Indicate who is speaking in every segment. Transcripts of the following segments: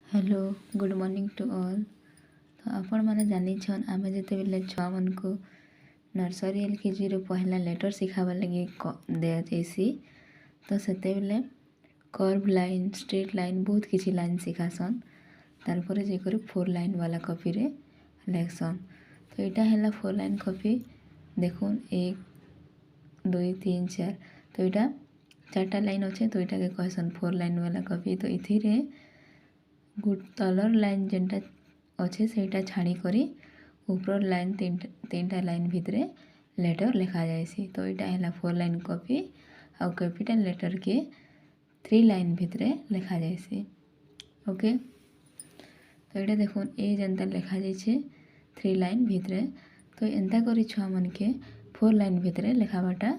Speaker 1: Hello good morning to all. तो आपण मैंने जानिछन आमे जेतेबेले छुआ मन को नर्सरी एलकेजी रो पहला लेटर सिखावा लगी दिया जाइसी। तो सेतेबेले कर्व लाइन स्ट्रेट लाइन बहुत किसी लाइन सिखासन तारपर जेकर 4 लाइन वाला कॉपी रे लेखसन। तो यहाँ है 4 लाइन कॉपी देखुन 1 2 3 4। तो यहाँ 4टा लाइन अच्छे तो यहाँ के कहसन 4 लाइन वाला कॉपी। तो इथिरे गुड तलर लाइन जेनटा अच्छे से छाड़ी करी ऊपर लाइन 3टा लाइन भितरे लेटर लिखा जाएसी। तो यहाँ है 4 लाइन कॉपी और कैपिटल लेटर के 3 लाइन भितरे लिखा जाएसी। ओके तो यहाँ देखुन ए जनता लिखा जाइए 3 लाइन भितरे। तो एंता करी छुआ मन के 4 लाइन भितरे लिखावाटा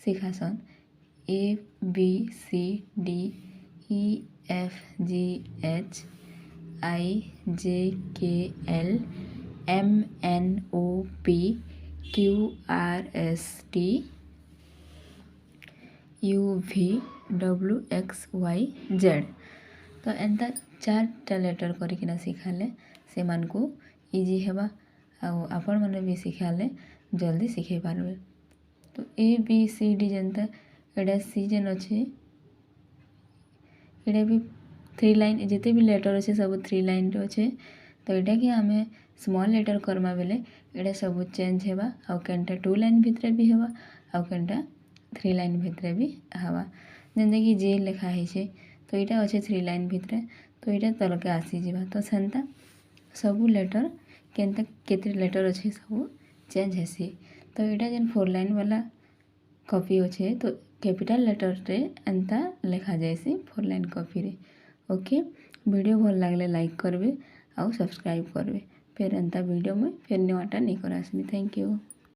Speaker 1: सिखासन A B C D E F G H I J K L M N O P Q R S T U V W X Y Z। तो एंता 4टा लेटर करकिना सिखाले से मन को इजी हेबा आपण मैंने भी सिखाले जल्दी शिखे पारबे। तो A B C D जनता एडा सी जेन अच्छे ये भी 3 लाइन जिते भी लेटर अच्छे सब 3 लाइन अच्छे। तो यहाँ कि आम स्मॉल लेटर करमा बेले ये सब चेंज हेबा आउ केनटा 2 लाइन भितरे भी हेबा आउ केनटा 3 लाइन भितरे भी हेबा। जेनता कि जे लिखा है तो यहाँ अच्छे 3 लाइन भितरे तो यहाँ तलके आसीजा। तो सेन्ता सबू लेटर केनता केते लेटर अच्छे सब चेंज हेसी। तो यहाँ जेन 4 लाइन वाला कॉपी अच्छे तो कैपिटल लेटर रे एंता लिखा जाएसी 4 लाइन कॉपी रे। ओके वीडियो भल लगले लाइक करबे और सब्सक्राइब करबे। फिर एंता वीडियो में फिर नुआटा नहीं कर आसमी। Thank you.